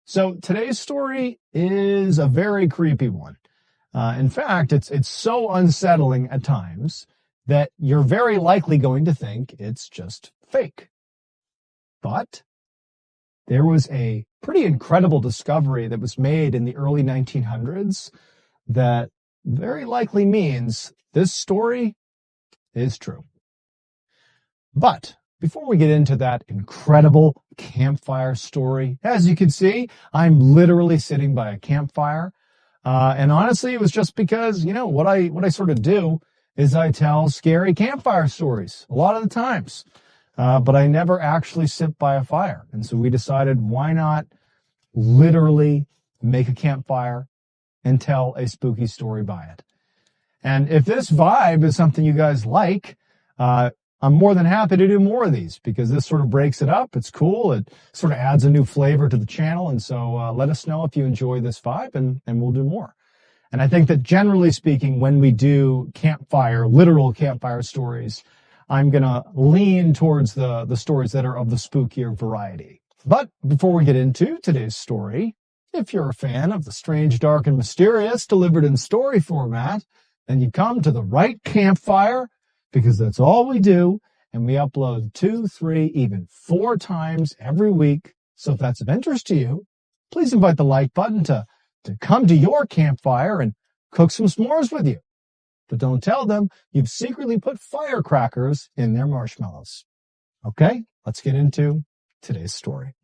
So today's story is a very creepy one. In fact, it's so unsettling at times that you're very likely going to think it's just fake. But there was a pretty incredible discovery that was made in the early 1900s that very likely means this story is true. But before we get into that incredible campfire story, as you can see, I'm literally sitting by a campfire. And honestly, it was just because, what I sort of do is I tell scary campfire stories a lot of the times. But I never actually sit by a fire. And so we decided, why not literally make a campfire and tell a spooky story by it? And if this vibe is something you guys like, I'm more than happy to do more of these because this sort of breaks it up. It's cool. It sort of adds a new flavor to the channel. And so let us know if you enjoy this vibe and we'll do more. And I think that generally speaking, when we do literal campfire stories, I'm going to lean towards the stories that are of the spookier variety. But before we get into today's story, if you're a fan of the strange, dark, and mysterious delivered in story format, then you come to the right campfire, because that's all we do, and we upload 2, 3, even 4 times every week. So if that's of interest to you, please invite the like button to come to your campfire and cook some s'mores with you. But don't tell them you've secretly put firecrackers in their marshmallows. Okay, let's get into today's story.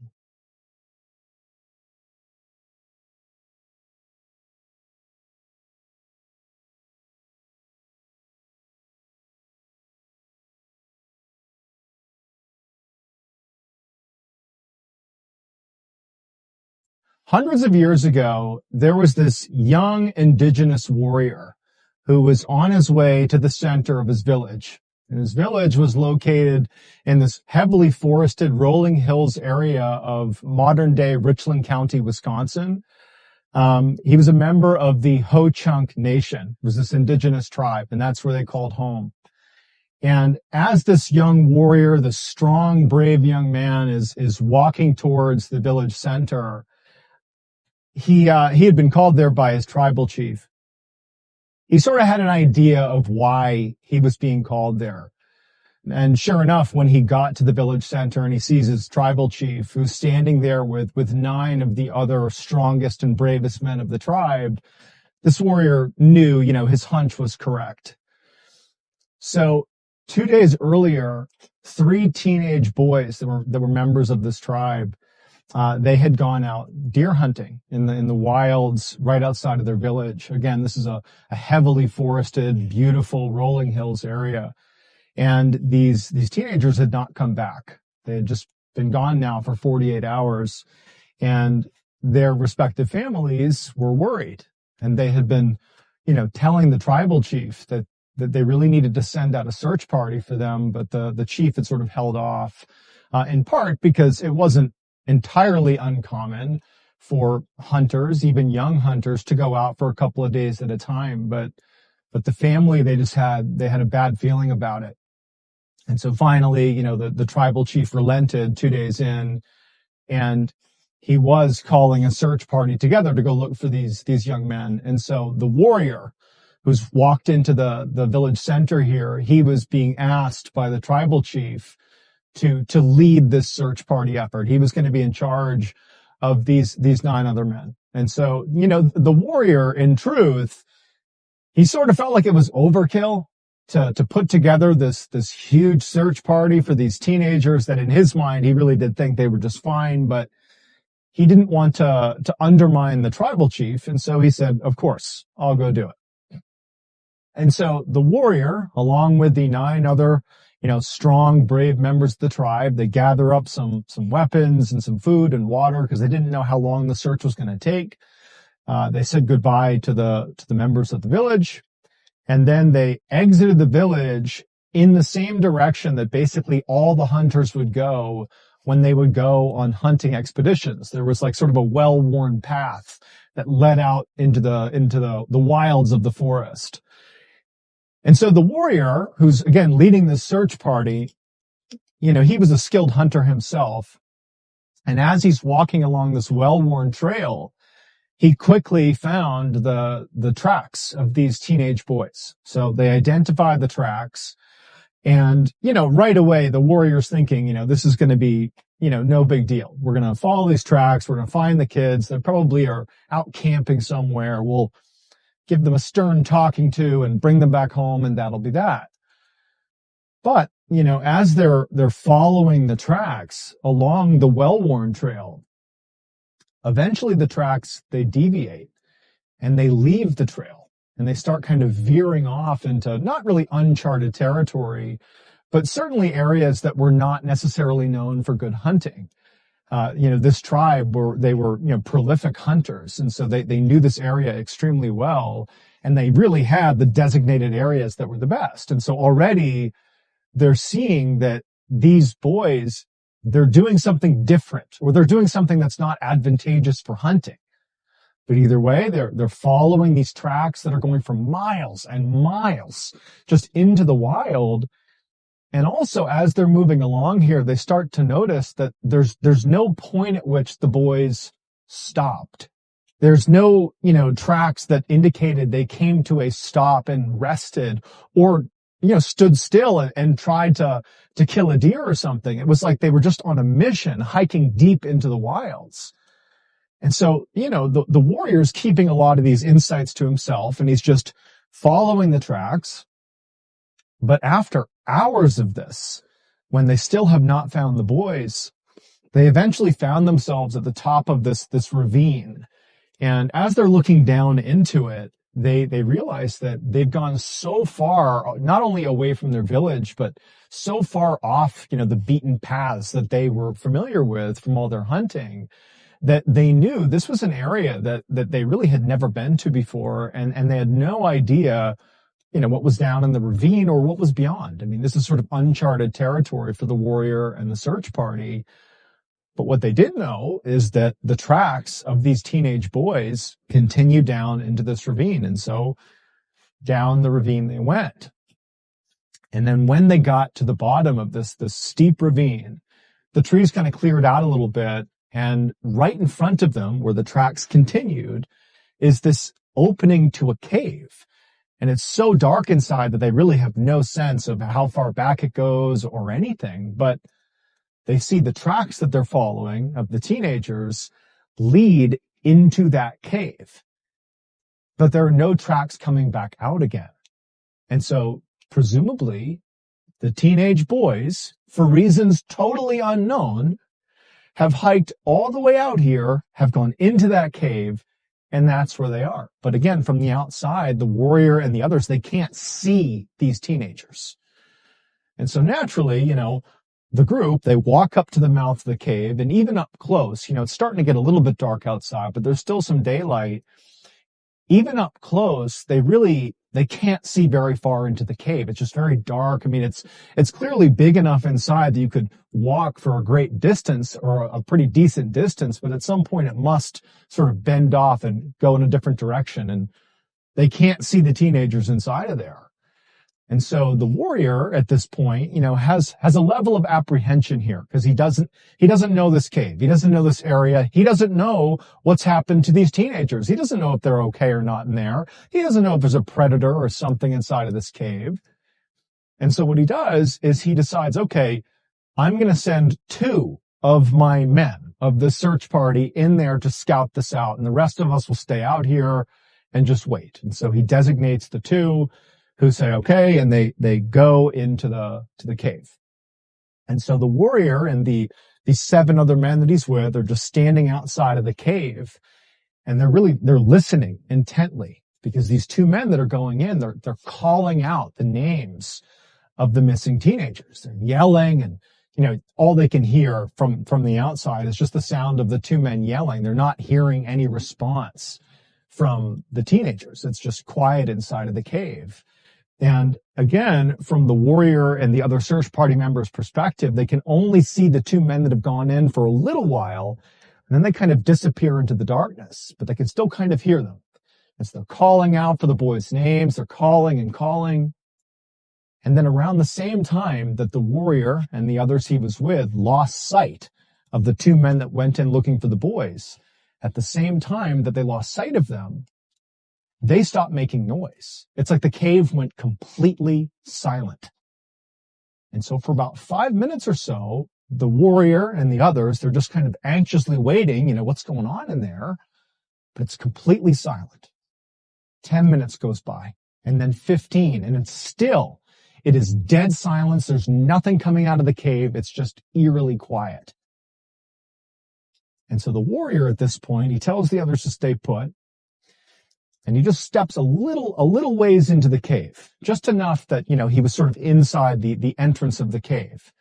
Hundreds of years ago, there was this young indigenous warrior who was on his way to the center of his village. And his village was located in this heavily forested rolling hills area of modern-day Richland County, Wisconsin. He was a member of the Ho-Chunk Nation. It was this indigenous tribe, and that's where they called home. And as this young warrior, this strong, brave young man is walking towards the village center, he had been called there by his tribal chief. He sort of had an idea of why he was being called there. And sure enough, when he got to the village center and he sees his tribal chief, who's standing there with 9 of the other strongest and bravest men of the tribe, this warrior knew, his hunch was correct. So 2 days earlier, 3 teenage boys that were members of this tribe, they had gone out deer hunting in the wilds right outside of their village. Again, this is a heavily forested, beautiful rolling hills area. And these teenagers had not come back. They had just been gone now for 48 hours, and their respective families were worried. And they had been, telling the tribal chief that they really needed to send out a search party for them. But the chief had sort of held off, in part because it wasn't entirely uncommon for hunters, even young hunters, to go out for a couple of days at a time. But the family, they had a bad feeling about it. And so finally, the tribal chief relented 2 days in, and he was calling a search party together to go look for these young men. And so the warrior who's walked into the village center here, he was being asked by the tribal chief to lead this search party effort. He was going to be in charge of these 9 other men. And so, the warrior, in truth, he sort of felt like it was overkill to put together this huge search party for these teenagers that in his mind, he really did think they were just fine, but he didn't want to undermine the tribal chief. And so he said, of course, I'll go do it. And so the warrior, along with the 9 other strong, brave members of the tribe, they gather up some weapons and some food and water because they didn't know how long the search was going to take. They said goodbye to the members of the village, and then they exited the village in the same direction that basically all the hunters would go when they would go on hunting expeditions. There was like sort of a well-worn path that led out into the wilds of the forest. And so the warrior, who's again leading this search party, he was a skilled hunter himself. And as he's walking along this well-worn trail, he quickly found the tracks of these teenage boys. So they identify the tracks. And, right away, the warrior's thinking, this is going to be, no big deal. We're going to follow these tracks. We're going to find the kids. They probably are out camping somewhere. We'll give them a stern talking to and bring them back home, and that'll be that. But, as they're following the tracks along the well-worn trail, eventually the tracks, they deviate and they leave the trail and they start kind of veering off into not really uncharted territory, but certainly areas that were not necessarily known for good hunting. This tribe they were prolific hunters. And so they knew this area extremely well, and they really had the designated areas that were the best. And so already they're seeing that these boys, they're doing something different, or they're doing something that's not advantageous for hunting. But either way, they're following these tracks that are going for miles and miles just into the wild. And also, as they're moving along here, they start to notice that there's no point at which the boys stopped. There's no, tracks that indicated they came to a stop and rested, or, stood still and tried to kill a deer or something. It was like they were just on a mission, hiking deep into the wilds. And so, the warrior's keeping a lot of these insights to himself, and he's just following the tracks. But after hours of this, when they still have not found the boys, they eventually found themselves at the top of this ravine. And as they're looking down into it, they realize that they've gone so far, not only away from their village, but so far off, the beaten paths that they were familiar with from all their hunting, that they knew this was an area that they really had never been to before. And they had no idea what was down in the ravine or what was beyond. I mean, this is sort of uncharted territory for the warrior and the search party. But what they did know is that the tracks of these teenage boys continued down into this ravine. And so down the ravine they went. And then when they got to the bottom of this steep ravine, the trees kind of cleared out a little bit. And right in front of them, where the tracks continued, is this opening to a cave. And it's so dark inside that they really have no sense of how far back it goes or anything. But they see the tracks that they're following of the teenagers lead into that cave. But there are no tracks coming back out again. And so presumably the teenage boys, for reasons totally unknown, have hiked all the way out here, have gone into that cave, and that's where they are. But again, from the outside, the warrior and the others, they can't see these teenagers. And so naturally, the group, they walk up to the mouth of the cave, and even up close, it's starting to get a little bit dark outside, but there's still some daylight. Even up close, they can't see very far into the cave. It's just very dark. I mean, it's clearly big enough inside that you could walk for a great distance, or a pretty decent distance, but at some point it must sort of bend off and go in a different direction. And they can't see the teenagers inside of there. And so the warrior at this point, has a level of apprehension here, because he doesn't know this cave. He doesn't know this area. He doesn't know what's happened to these teenagers. He doesn't know if they're okay or not in there. He doesn't know if there's a predator or something inside of this cave. And so what he does is he decides, okay, I'm going to send 2 of my men of the search party in there to scout this out, and the rest of us will stay out here and just wait. And so he designates the 2 who say, okay, and they go into the cave. And so the warrior and the 7 other men that he's with are just standing outside of the cave, and they're listening intently, because these 2 men that are going in, they're calling out the names of the missing teenagers. They're yelling, and all they can hear from the outside is just the sound of the 2 men yelling. They're not hearing any response from the teenagers. It's just quiet inside of the cave. And again, from the warrior and the other search party members' perspective, they can only see the 2 men that have gone in for a little while, and then they kind of disappear into the darkness, but they can still kind of hear them. As they're calling out for the boys' names, they're calling and calling. And then around the same time that the warrior and the others he was with lost sight of the two men that went in looking for the boys, at the same time that they lost sight of them, they stopped making noise. It's like the cave went completely silent. And so for about 5 minutes or so, the warrior and the others, they're just kind of anxiously waiting, what's going on in there? But it's completely silent. 10 minutes goes by, and then 15, and it is dead silence. There's nothing coming out of the cave. It's just eerily quiet. And so the warrior at this point, he tells the others to stay put, and he just steps a little ways into the cave, just enough that, he was sort of inside the entrance of the cave.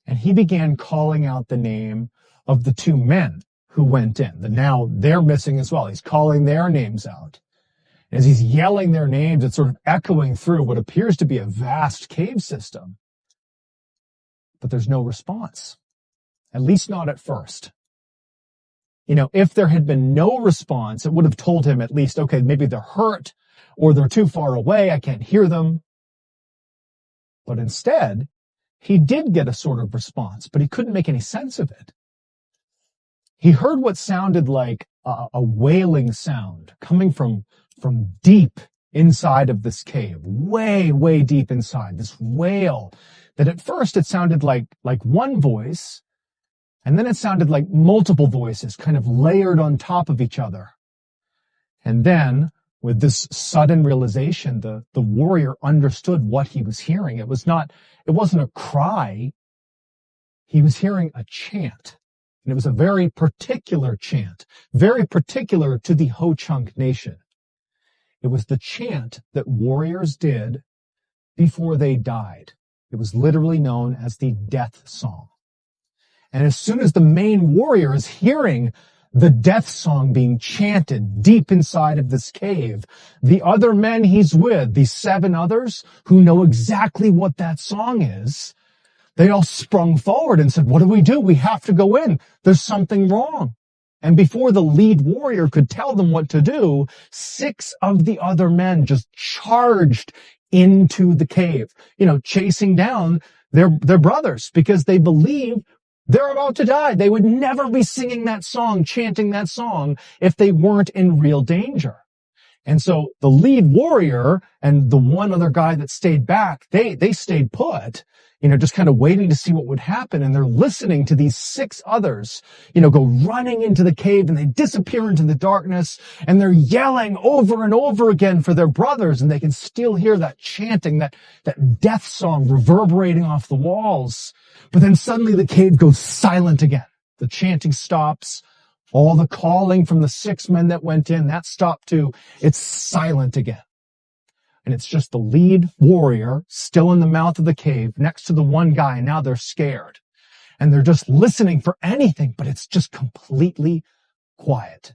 And he began calling out the name of the two men who went in. Now they're missing as well. He's calling their names out. As he's yelling their names, it's sort of echoing through what appears to be a vast cave system. But there's no response, at least not at first. If there had been no response, it would have told him at least, okay, maybe they're hurt or they're too far away. I can't hear them. But instead, he did get a sort of response, but he couldn't make any sense of it. He heard what sounded like a wailing sound coming from deep inside of this cave, way, way deep inside, this wail that at first it sounded like one voice, and then it sounded like multiple voices kind of layered on top of each other. And then, with this sudden realization, the warrior understood what he was hearing. It wasn't a cry. He was hearing a chant. And it was a very particular chant, very particular to the Ho-Chunk Nation. It was the chant that warriors did before they died. It was literally known as the death song. And as soon as the main warrior is hearing the death song being chanted deep inside of this cave, the other men he's with, the 7 others who know exactly what that song is, they all sprung forward and said, what do? We have to go in. There's something wrong. And before the lead warrior could tell them what to do, 6 of the other men just charged into the cave, chasing down their brothers because they believe they're about to die. They would never be singing that song, chanting that song, if they weren't in real danger. And so the lead warrior and the one other guy that stayed back, they stayed put, just kind of waiting to see what would happen. And they're listening to these 6 others, go running into the cave, and they disappear into the darkness, and they're yelling over and over again for their brothers. And they can still hear that chanting, that death song reverberating off the walls. But then suddenly the cave goes silent again. The chanting stops. All the calling from the 6 men that went in, that stopped too. It's silent again. And it's just the lead warrior still in the mouth of the cave next to the one guy. And now they're scared. And they're just listening for anything, but it's just completely quiet.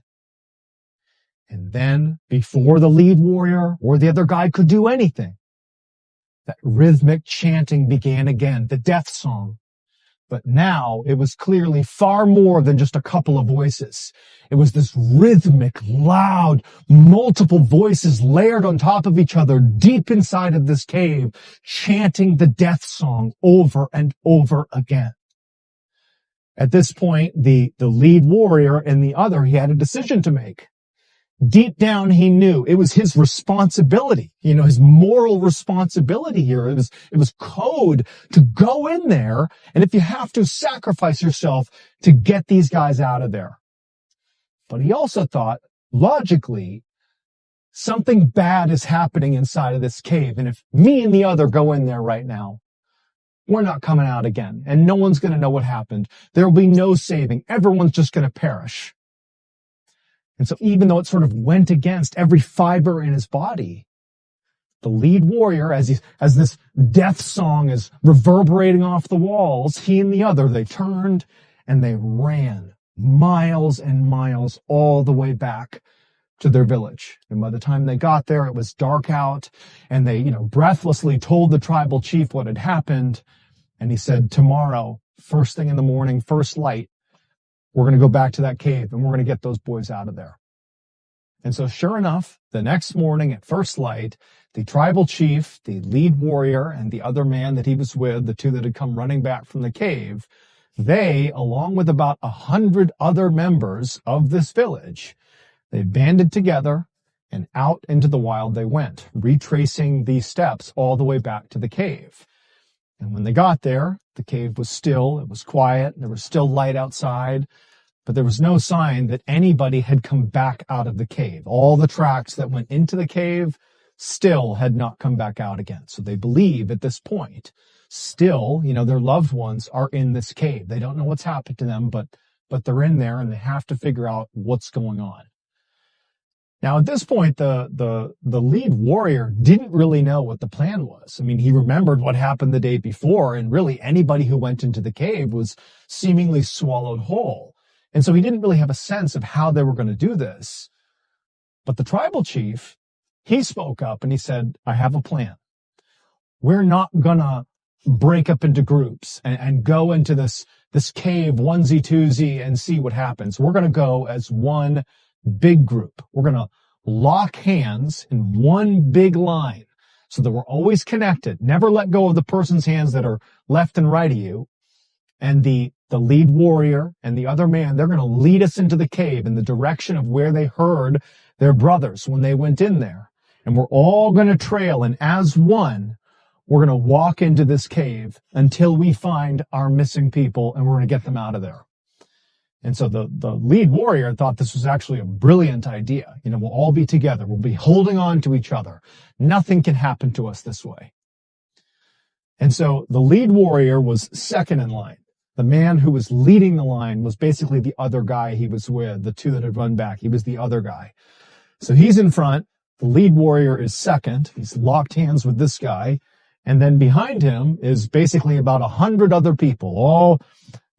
And then, before the lead warrior or the other guy could do anything, that rhythmic chanting began again, the death song. But now it was clearly far more than just a couple of voices. It was this rhythmic, loud, multiple voices layered on top of each other deep inside of this cave, chanting the death song over and over again. At this point, the lead warrior and the other, he had a decision to make. Deep down, he knew it was his responsibility, his moral responsibility here. It was code to go in there. And if you have to, sacrifice yourself to get these guys out of there. But he also thought, logically, something bad is happening inside of this cave. And if me and the other go in there right now, we're not coming out again. And no one's going to know what happened. There will be no saving. Everyone's just going to perish. And so even though it sort of went against every fiber in his body, the lead warrior, as this death song is reverberating off the walls, he and the other, they turned and they ran miles and miles all the way back to their village. And by the time they got there, it was dark out, and they, breathlessly told the tribal chief what had happened. And he said, tomorrow, first thing in the morning, first light, we're going to go back to that cave and we're going to get those boys out of there. And so sure enough, the next morning at first light, the tribal chief, the lead warrior, and the other man that he was with, the 2 that had come running back from the cave, They, along with about 100 other members of this village, they banded together and out into the wild they went, retracing these steps all the way back to the cave. And when they got there, the cave was still, it was quiet, there was still light outside, but there was no sign that anybody had come back out of the cave. All the tracks that went into the cave still had not come back out again. So they believe at this point, still, their loved ones are in this cave. They don't know what's happened to them, but they're in there and they have to figure out what's going on. Now, at this point, the lead warrior didn't really know what the plan was. I mean, he remembered what happened the day before, and really anybody who went into the cave was seemingly swallowed whole. And so he didn't really have a sense of how they were going to do this. But the tribal chief, he spoke up and he said, I have a plan. We're not going to break up into groups and go into this cave onesie twosie and see what happens. We're going to go as one big group. We're going to lock hands in one big line so that we're always connected. Never let go of the person's hands that are left and right of you. And the lead warrior and the other man, they're going to lead us into the cave in the direction of where they heard their brothers when they went in there. And we're all going to trail, and as one, we're going to walk into this cave until we find our missing people, and we're going to get them out of there. And so the lead warrior thought this was actually a brilliant idea. We'll all be together. We'll be holding on to each other. Nothing can happen to us this way. And so the lead warrior was second in line. The man who was leading the line was basically the other guy he was with, the two that had run back. He was the other guy. So he's in front. The lead warrior is second. He's locked hands with this guy. And then behind him is basically about 100 other people, all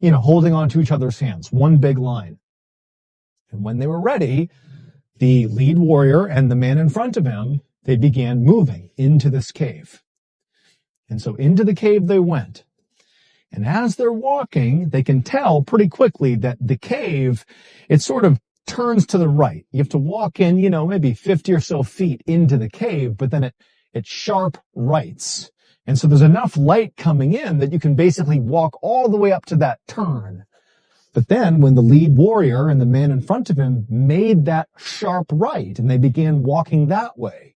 holding on to each other's hands, one big line. And when they were ready, the lead warrior and the man in front of him, they began moving into this cave. And so into the cave they went. And as they're walking, they can tell pretty quickly that the cave, it sort of turns to the right. You have to walk in, maybe 50 or so feet into the cave, but then it sharp rights. And so there's enough light coming in that you can basically walk all the way up to that turn. But then when the lead warrior and the man in front of him made that sharp right and they began walking that way,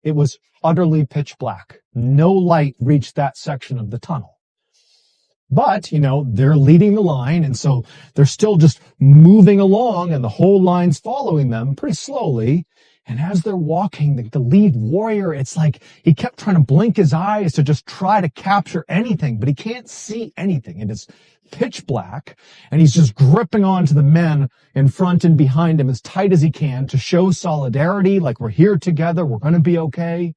it was utterly pitch black. No light reached that section of the tunnel. But, they're leading the line, and so they're still just moving along, and the whole line's following them pretty slowly. And as they're walking, the lead warrior, it's like he kept trying to blink his eyes to just try to capture anything, but he can't see anything. It is pitch black, and he's just gripping onto the men in front and behind him as tight as he can to show solidarity, like we're here together, we're going to be okay.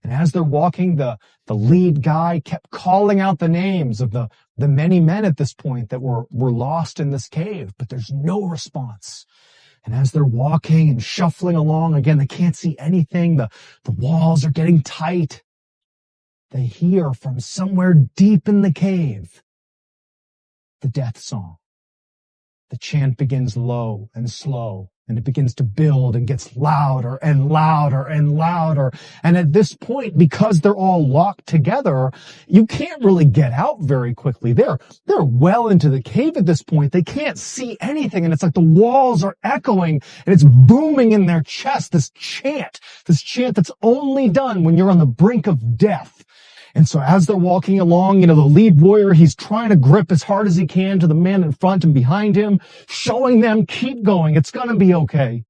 And as they're walking, the lead guy kept calling out the names of the many men at this point that were lost in this cave, but there's no response. And as they're walking and shuffling along, again, they can't see anything. The walls are getting tight. They hear from somewhere deep in the cave the death song. The chant begins low and slow, and it begins to build and gets louder and louder and louder. And at this point, because they're all locked together, you can't really get out very quickly. They're well into the cave at this point. They can't see anything. And it's like the walls are echoing and it's booming in their chest. This chant that's only done when you're on the brink of death. And so as they're walking along, the lead warrior, he's trying to grip as hard as he can to the man in front and behind him, showing them, keep going, it's going to be okay.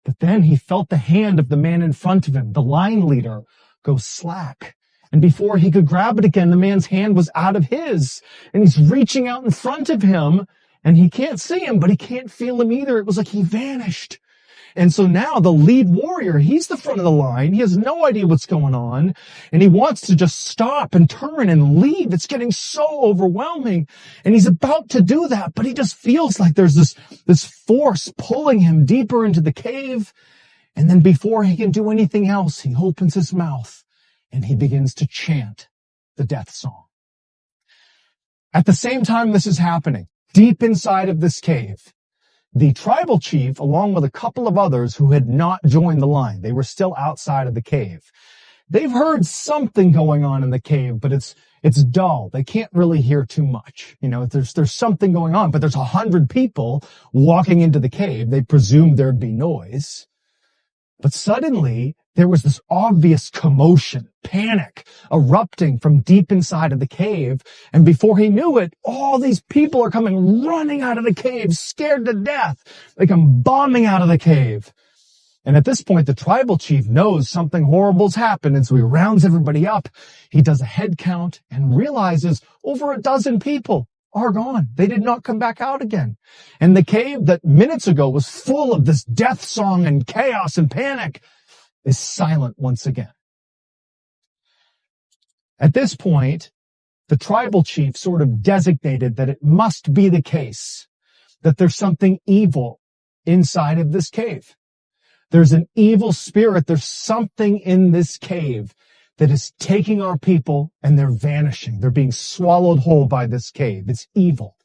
But then he felt the hand of the man in front of him, the line leader, go slack. And before he could grab it again, the man's hand was out of his. And he's reaching out in front of him, and he can't see him, but he can't feel him either. It was like he vanished. And so now the lead warrior, he's the front of the line. He has no idea what's going on. And he wants to just stop and turn and leave. It's getting so overwhelming. And he's about to do that, but he just feels like there's this force pulling him deeper into the cave. And then before he can do anything else, he opens his mouth and he begins to chant the death song. At the same time this is happening, deep inside of this cave, the tribal chief, along with a couple of others who had not joined the line, they were still outside of the cave. They've heard something going on in the cave, but it's dull. They can't really hear too much. There's something going on, but there's 100 people walking into the cave. They presumed there'd be noise. But suddenly, there was this obvious commotion, panic, erupting from deep inside of the cave. And before he knew it, all these people are coming running out of the cave, scared to death. They come bombing out of the cave. And at this point, the tribal chief knows something horrible's happened, and so he rounds everybody up. He does a head count and realizes over a dozen people are gone. They did not come back out again. And the cave that minutes ago was full of this death song and chaos and panic is silent once again. At this point, the tribal chief sort of designated that it must be the case that there's something evil inside of this cave. There's an evil spirit. There's something in this cave that is taking our people and they're vanishing. They're being swallowed whole by this cave. It's evil.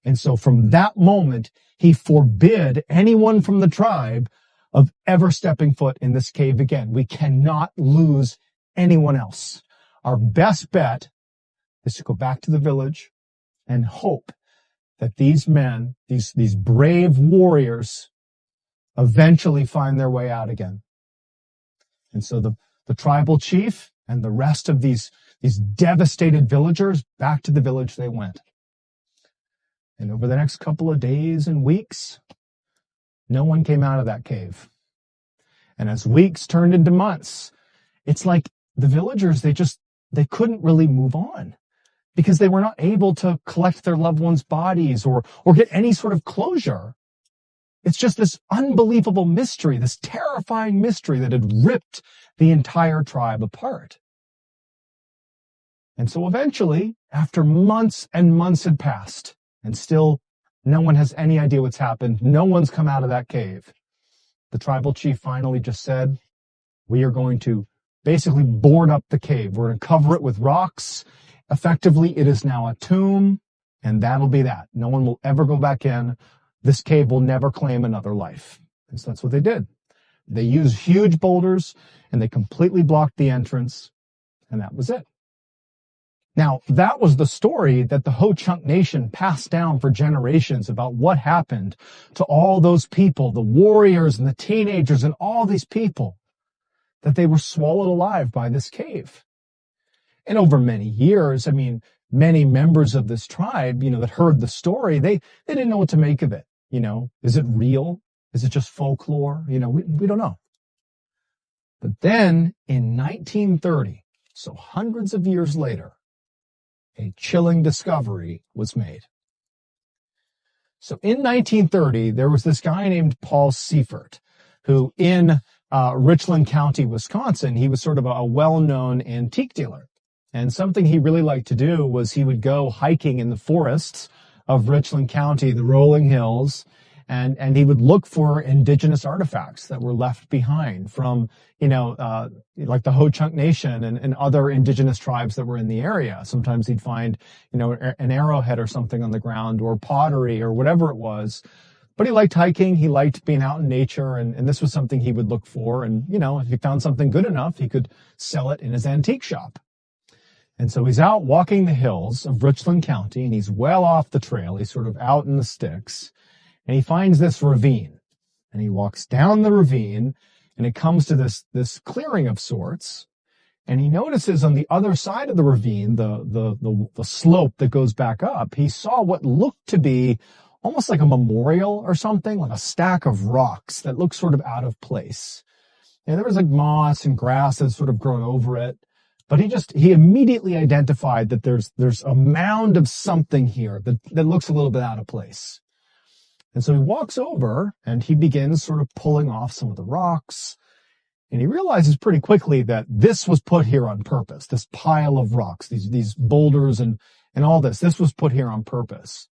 And so from that moment, he forbid anyone from the tribe of ever stepping foot in this cave again. We cannot lose anyone else. Our best bet is to go back to the village and hope that these men, these brave warriors, eventually find their way out again. And so the tribal chief and the rest of these devastated villagers, back to the village they went. And over the next couple of days and weeks, no one came out of that cave. And as weeks turned into months, it's like the villagers, they couldn't really move on because they were not able to collect their loved ones' bodies or get any sort of closure. It's just this unbelievable mystery, this terrifying mystery that had ripped the entire tribe apart. And so eventually, after months and months had passed, and still no one has any idea what's happened, no one's come out of that cave, the tribal chief finally just said, we are going to basically board up the cave. We're going to cover it with rocks. Effectively, it is now a tomb, and that'll be that. No one will ever go back in. This cave will never claim another life. And so that's what they did. They used huge boulders and they completely blocked the entrance. And that was it. Now, that was the story that the Ho-Chunk Nation passed down for generations about what happened to all those people, the warriors and the teenagers and all these people, that they were swallowed alive by this cave. And over many years, many members of this tribe, that heard the story, they didn't know what to make of it. Is it real? Is it just folklore? We don't know. But then in 1930, so hundreds of years later, a chilling discovery was made. So in 1930, there was this guy named Paul Seifert, who in Richland County, Wisconsin, he was sort of a well-known antique dealer. And something he really liked to do was he would go hiking in the forests of Richland County, the rolling hills, and he would look for indigenous artifacts that were left behind from, like the Ho-Chunk Nation and other indigenous tribes that were in the area. Sometimes he'd find, an arrowhead or something on the ground or pottery or whatever it was. But he liked hiking. He liked being out in nature. And this was something he would look for. And, if he found something good enough, he could sell it in his antique shop. And so he's out walking the hills of Richland County, and he's well off the trail. He's sort of out in the sticks, and he finds this ravine. And he walks down the ravine, and it comes to this clearing of sorts. And he notices on the other side of the ravine, the slope that goes back up, he saw what looked to be almost like a memorial or something, like a stack of rocks that looked sort of out of place. And there was like moss and grass that had sort of grown over it. But he immediately identified that there's a mound of something here that looks a little bit out of place. And so he walks over and he begins sort of pulling off some of the rocks. And he realizes pretty quickly that this was put here on purpose, this pile of rocks, these boulders and all this was put here on purpose.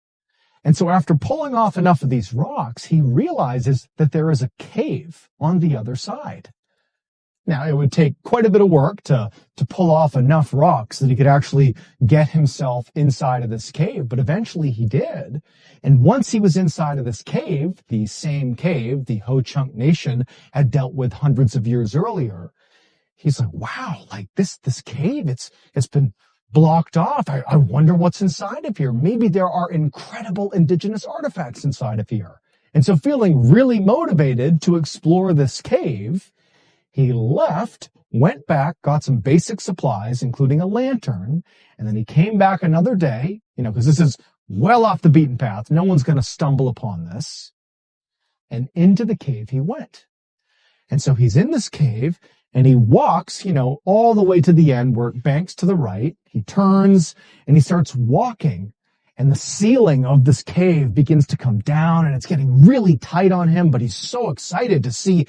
And so after pulling off enough of these rocks, he realizes that there is a cave on the other side. Now, it would take quite a bit of work to pull off enough rocks that he could actually get himself inside of this cave, but eventually he did. And once he was inside of this cave, the same cave the Ho-Chunk Nation had dealt with hundreds of years earlier, he's like, wow, like this cave, it's been blocked off. I wonder what's inside of here. Maybe there are incredible indigenous artifacts inside of here. And so feeling really motivated to explore this cave, he left, went back, got some basic supplies, including a lantern, and then he came back another day, because this is well off the beaten path. No one's going to stumble upon this. And into the cave he went. And so he's in this cave, and he walks, all the way to the end where it banks to the right. He turns and he starts walking, and the ceiling of this cave begins to come down, and it's getting really tight on him, but he's so excited to see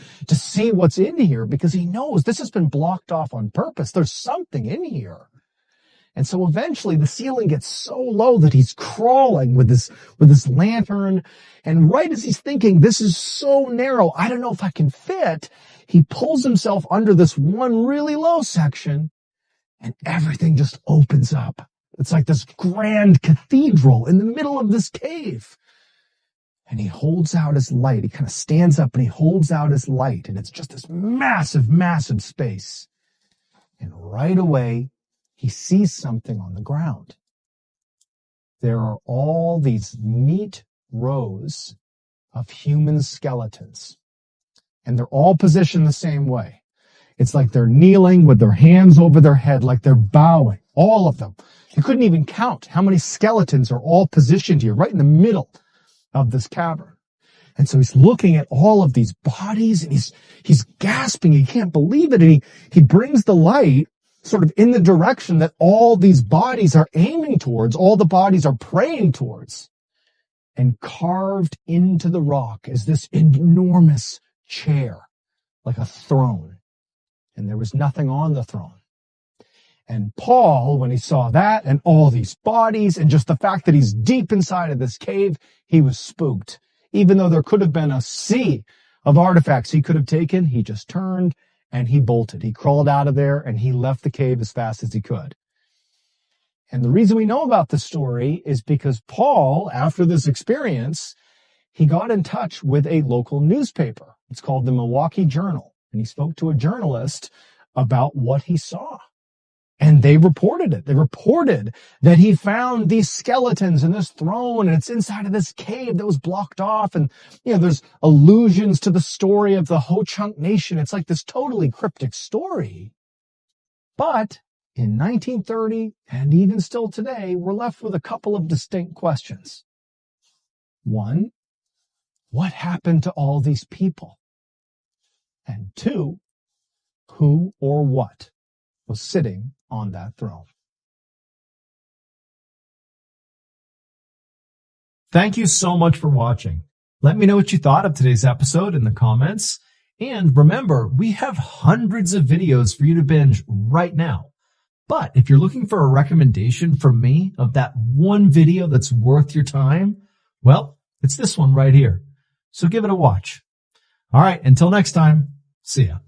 what's in here because he knows this has been blocked off on purpose. There's something in here. And so eventually the ceiling gets so low that he's crawling with this lantern. And right as he's thinking, this is so narrow, I don't know if I can fit, he pulls himself under this one really low section, and everything just opens up. It's like this grand cathedral in the middle of this cave. And he holds out his light. He kind of stands up and he holds out his light, and it's just this massive, massive space. And right away, he sees something on the ground. There are all these neat rows of human skeletons, and they're all positioned the same way. It's like they're kneeling with their hands over their head, like they're bowing, all of them. You couldn't even count how many skeletons are all positioned here, right in the middle of this cavern. And so he's looking at all of these bodies, and he's gasping. He can't believe it. And he brings the light sort of in the direction that all these bodies are aiming towards, all the bodies are praying towards. And carved into the rock is this enormous chair, like a throne. And there was nothing on the throne. And Paul, when he saw that and all these bodies and just the fact that he's deep inside of this cave, he was spooked. Even though there could have been a sea of artifacts he could have taken, he just turned and he bolted. He crawled out of there and he left the cave as fast as he could. And the reason we know about this story is because Paul, after this experience, he got in touch with a local newspaper. It's called the Milwaukee Journal. And he spoke to a journalist about what he saw. And they reported it. They reported that he found these skeletons in this throne, and it's inside of this cave that was blocked off. And, there's allusions to the story of the Ho-Chunk Nation. It's like this totally cryptic story. But in 1930, and even still today, we're left with a couple of distinct questions. One, what happened to all these people? And two, who or what was sitting on that throne? Thank you so much for watching. Let me know what you thought of today's episode in the comments. And remember, we have hundreds of videos for you to binge right now. But if you're looking for a recommendation from me of that one video that's worth your time, well, it's this one right here. So give it a watch. All right, until next time, see ya.